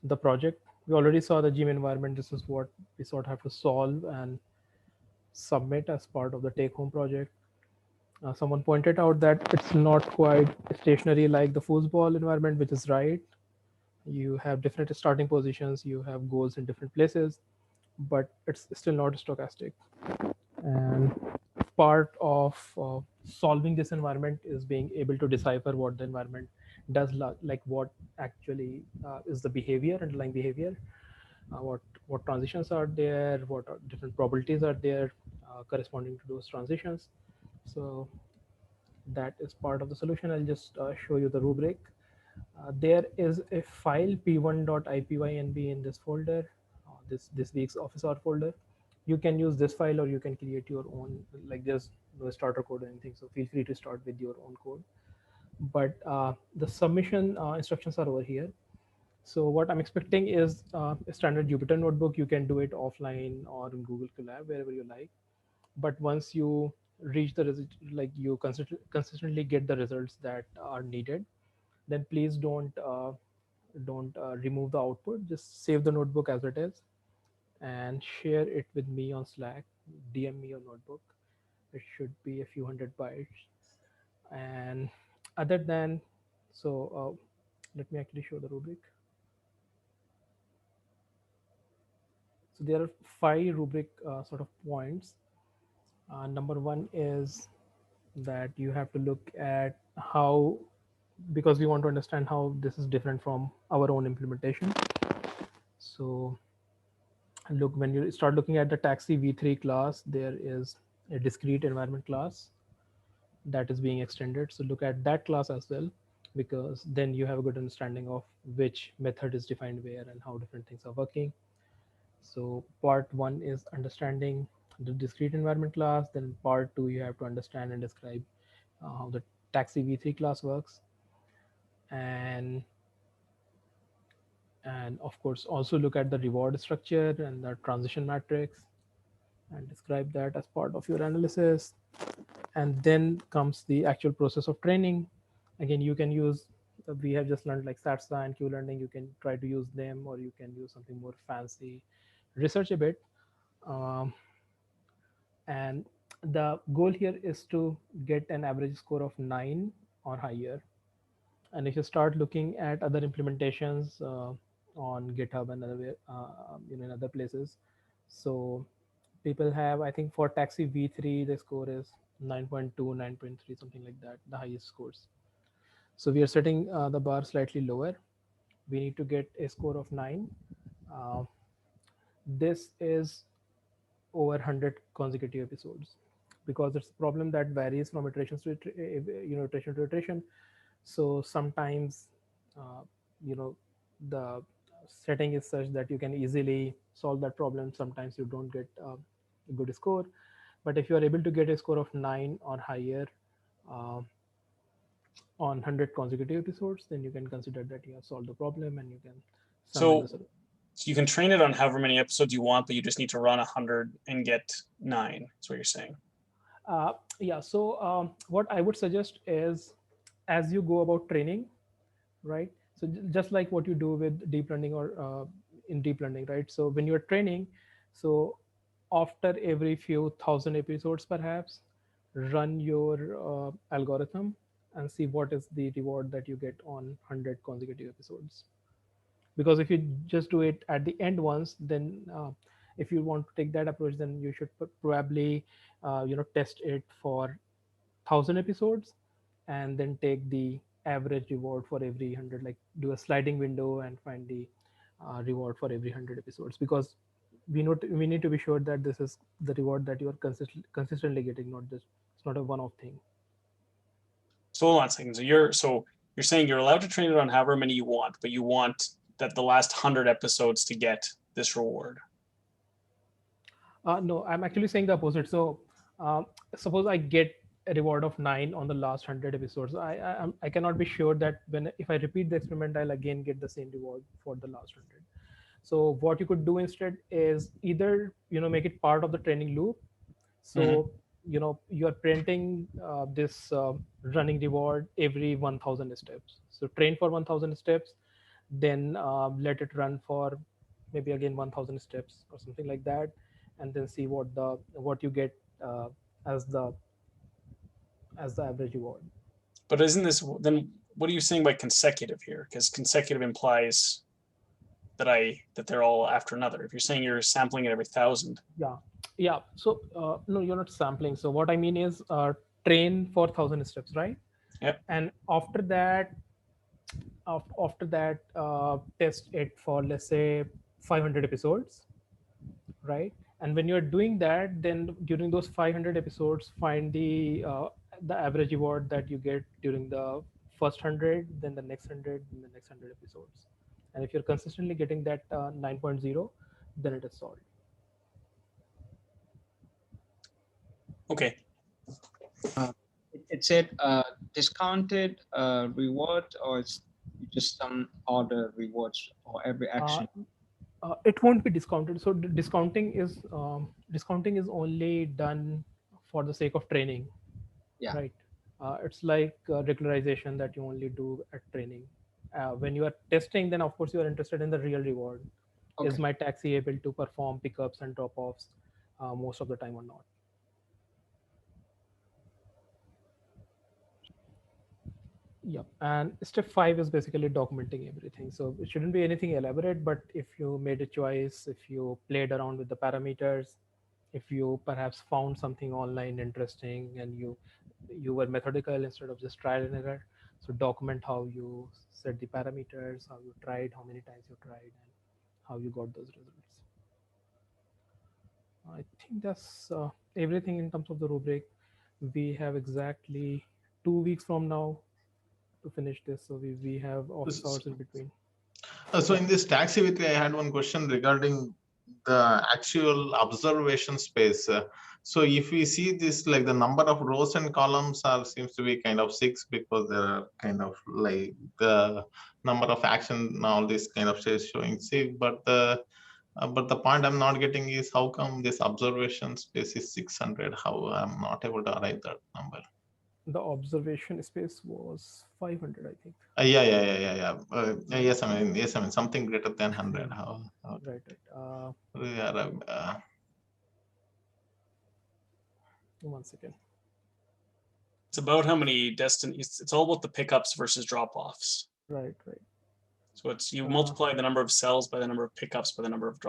the project. We already saw the gym environment. This is what we sort of have to solve and submit as part of the take home project. Someone pointed out that it's not quite stationary like the foosball environment, which is right. You have different starting positions, you have goals in different places, but it's still not stochastic. And part of solving this environment is being able to decipher what the environment does, like what actually is the behavior, underlying behavior, what transitions are there, what are different probabilities are there corresponding to those transitions. So that is part of the solution. I'll just show you the rubric. There is a file p1.ipynb in this folder, this week's office hour folder. You can use this file, or you can create your own. Like, there's no starter code or anything, so feel free to start with your own code. But the submission instructions are over here. So what I'm expecting is a standard Jupyter notebook. You can do it offline or in Google Colab, wherever you like. But once you reach the result, like you consistently get the results that are needed, then please don't remove the output. Just save the notebook as it is and share it with me on Slack. DM me your notebook. It should be a few hundred bytes. And other than so, let me actually show the rubric. So there are 5 rubric sort of points. Number 1 is that you have to look at how, because we want to understand how this is different from our own implementation. So look, when you start looking at the taxi v3 class, there is a discrete environment class that is being extended. So look at that class as well, because then you have a good understanding of which method is defined where and how different things are working. So part 1 is understanding the discrete environment class. Then part 2, you have to understand and describe how the taxi v3 class works, and of course also look at the reward structure and the transition matrix and describe that as part of your analysis. And then comes the actual process of training. Again, you can use, we have just learned like SARSA and Q learning. You can try to use them, or you can use something more fancy, research a bit. And the goal here is to get an average score of 9 or higher. And if you start looking at other implementations on GitHub and other in other places, so people have, I think for taxi v3 the score is 9.2, 9.3, something like that, the highest scores. So we are setting the bar slightly lower. We need to get a score of 9. uh, this is over 100 consecutive episodes, because it's a problem that varies from iterations to iteration to iteration. So sometimes uh, you know the setting is such that you can easily solve that problem. Sometimes you don't get a good score, but if you are able to get a score of 9 or higher uh, on 100 consecutive episodes, then you can consider that you have solved the problem and you can summon the So you can train it on however many episodes you want, but you just need to run 100 and get 9. That's what you're saying. Yeah, so what I would suggest is, as you go about training, right? So just like what you do with deep learning or in deep learning, right? So when you're training, so after every few thousand episodes perhaps, run your algorithm and see what is the reward that you get on 100 consecutive episodes. Because if you just do it at the end once, then if you want to take that approach, then you should probably test it for 1,000 episodes and then take the average reward for every 100, like do a sliding window and find the reward for every 100 episodes, because we need to be sure that this is the reward that you are consistently getting, not just, it's not a one-off thing. So hold on a second. So you're saying you're allowed to train it on however many you want, but you want that the last 100 episodes to get this reward. No, I'm actually saying the opposite. So suppose I get a reward of 9 on the last 100 episodes. I cannot be sure that when, if I repeat the experiment, I'll again get the same reward for the last 100. So what you could do instead is either make it part of the training loop. So you are printing this running reward every 1,000 steps. So train for 1,000 steps, then let it run for maybe again 1,000 steps or something like that, and then see what you get uh, as the average reward. But isn't this, then what are you saying by consecutive here? Because consecutive implies that they're all after another. If you're saying you're sampling it every 1,000. Yeah. So no, you're not sampling. So what I mean is train for 1,000 steps, right? Yep. And after that test it for, let's say, 500 episodes, right? And when you're doing that, then during those 500 episodes, find the average reward that you get during the first 100, then the next 100, then the next 100 episodes. And if you're consistently getting that 9.0, then it is solved. Okay. It said discounted reward, or it's just some other rewards for every action? It won't be discounted. So discounting is only done for the sake of training. Yeah. Right. It's like regularization that you only do at training. When you are testing, then of course you are interested in the real reward. Okay. Is my taxi able to perform pickups and drop-offs most of the time or not? Yeah. And step 5 is basically documenting everything. So it shouldn't be anything elaborate, but if you made a choice, if you played around with the parameters, if you perhaps found something online interesting and you were methodical instead of just trial and error, so document how you set the parameters, how you tried, how many times you tried, and how you got those results. I think that's everything in terms of the rubric. We have exactly 2 weeks from now to finish this, so we have office hours in between. So in this taxi with I had one question regarding the actual observation space. So if we see this, like the number of rows and columns are seems to be kind of 6, because there are kind of like the number of action, all this kind of is showing 6. But the point I'm not getting is how come this observation space is 600? How I'm not able to arrive that number? The observation space was 500, I think. Yeah. Yes, I mean something greater than 100. How Right. we are 1 second. It's about how many it's all about the pickups versus drop-offs. Right. So it's you multiply the number of cells by the number of pickups by the number of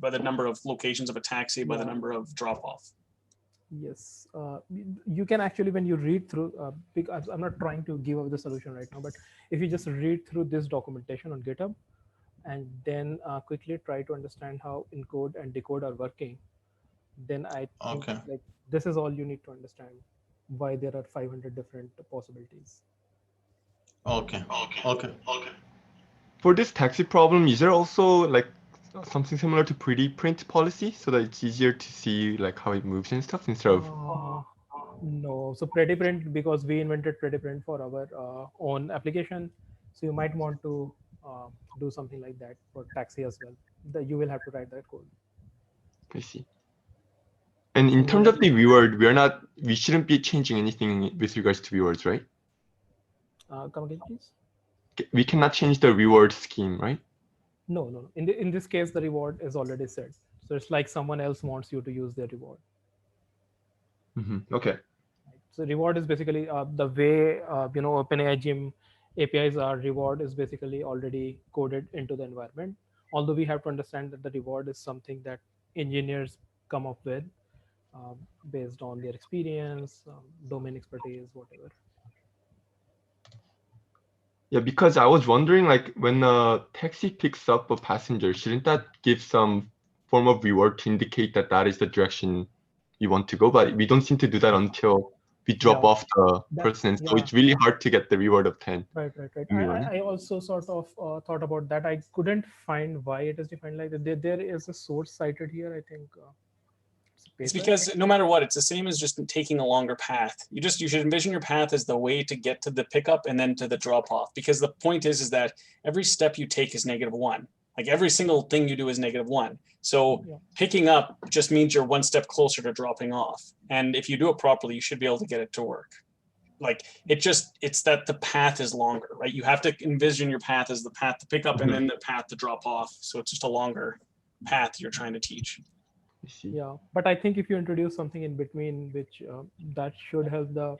by the number of locations of a taxi by the number of drop-off. Yes, you can actually, when you read through, because I'm not trying to give up the solution right now, but if you just read through this documentation on GitHub and then quickly try to understand how encode and decode are working, then I think like this is all you need to understand why there are 500 different possibilities. Okay. For this taxi problem, is there also like something similar to pretty print policy so that it's easier to see like how it moves and stuff instead of? No, so pretty print, because we invented pretty print for our own application, so you might want to do something like that for taxi as well. You will have to write that code. I see. And in terms of the reward, we shouldn't be changing anything with regards to rewards, right? Come again, please. We cannot change the reward scheme, right? No. In this case, the reward is already set. So it's like someone else wants you to use their reward. Okay. So reward is basically the way OpenAI Gym APIs are. Reward is basically already coded into the environment. Although we have to understand that the reward is something that engineers come up with based on their experience, domain expertise, whatever. Yeah, because I was wondering, like, when a taxi picks up a passenger, shouldn't that give some form of reward to indicate that that is the direction you want to go? But we don't seem to do that until we drop off the person. So it's really hard to get the reward of 10. Right. I also sort of thought about that. I couldn't find why it is defined like that. There is a source cited here, I think. It's because no matter what, it's the same as just taking a longer path. You should envision your path as the way to get to the pickup and then to the drop off. Because the point is that every step you take is -1. Like every single thing you do is -1. So picking up just means you're one step closer to dropping off. And if you do it properly, you should be able to get it to work. Like it's that the path is longer, right? You have to envision your path as the path to pick up and then the path to drop off. So it's just a longer path you're trying to teach. Yeah, but I think if you introduce something in between, which that should help the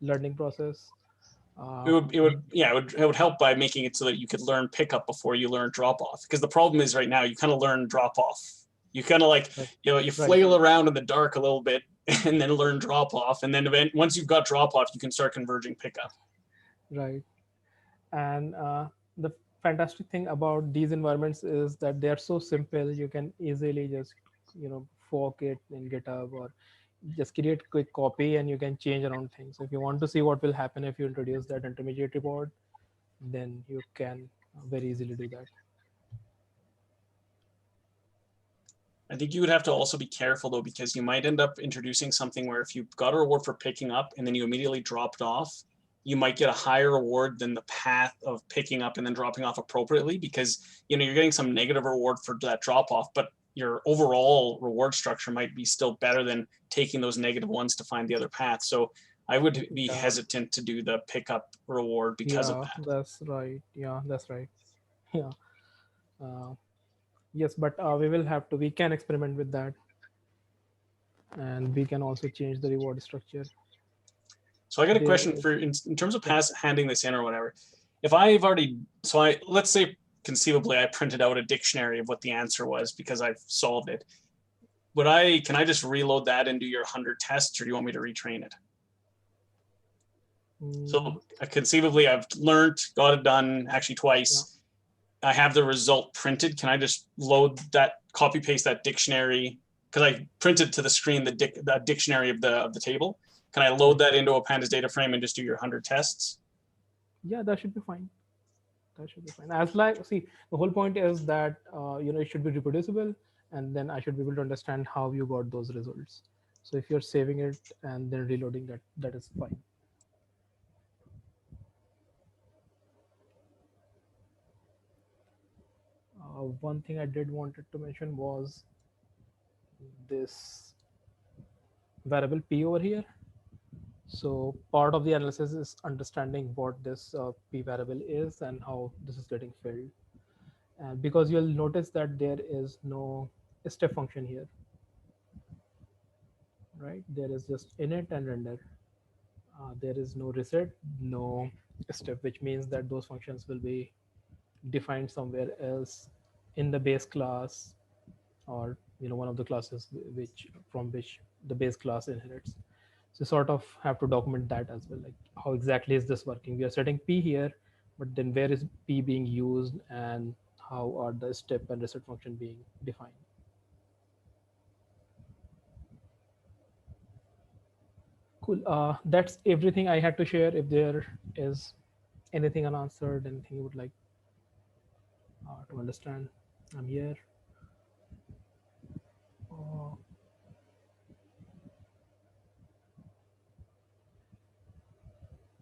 learning process. It would help by making it so that you could learn pickup before you learn drop off. Because the problem is right now you kind of learn drop off. You kind of like you flail around in the dark a little bit and then learn drop off, and then once you've got drop off, you can start converging pickup. Right, and the fantastic thing about these environments is that they are so simple. You can easily just fork it in GitHub or just create quick copy, and you can change around things. So if you want to see what will happen if you introduce that intermediate reward, then you can very easily do that. I think you would have to also be careful though, because you might end up introducing something where if you got a reward for picking up and then you immediately dropped off, you might get a higher reward than the path of picking up and then dropping off appropriately, because you're getting some negative reward for that drop off, but your overall reward structure might be still better than taking those negative ones to find the other path. So I would be hesitant to do the pickup reward because of that. That's right. Yeah, that's right. Yeah. Yes, but we can experiment with that. And we can also change the reward structure. So I got a question for in terms of handing this in or whatever. If I've already, let's say conceivably I printed out a dictionary of what the answer was because I've solved it. Can I just reload that and do your 100 tests, or do you want me to retrain it? So conceivably I've learned, got it done actually twice. Yeah. I have the result printed. Can I just load that, copy paste that dictionary? Because I printed to the screen the dictionary of the table. Can I load that into a pandas data frame and just do your 100 tests? Yeah, that should be fine. As the whole point is that it should be reproducible, and then I should be able to understand how you got those results. So if you're saving it and then reloading that is fine. One thing I did wanted to mention was this variable p over here. So part of the analysis is understanding what this p variable is and how this is getting filled. And because you'll notice that there is no step function here. right? There is just init and render. There is no reset, no step, which means that those functions will be defined somewhere else in the base class, or one of the classes which from which the base class inherits. So sort of have to document that as well, like how exactly is this working. We are setting p here, but then where is p being used, and how are the step and reset function being defined. Cool. That's everything I had to share. If there is anything unanswered, anything you would like to understand, I'm here. Uh,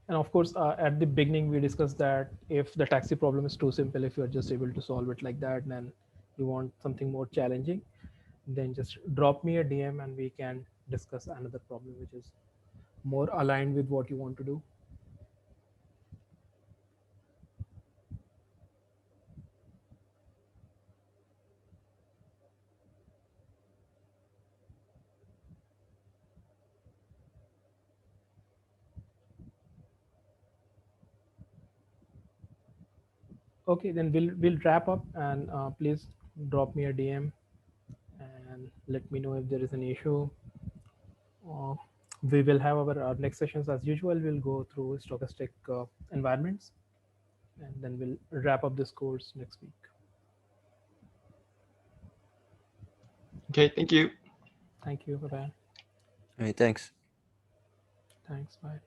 and of course, at the beginning, we discussed that if the taxi problem is too simple, if you're just able to solve it like that, then you want something more challenging, then just drop me a DM and we can discuss another problem which is more aligned with what you want to do. Okay, then we'll wrap up, and please drop me a DM and let me know if there is an issue. Uh, we will have our next sessions as usual. We'll go through stochastic environments, and then we'll wrap up this course next week. Okay, thank you. Thank you. Bye bye. All right, thanks. Thanks. Bye.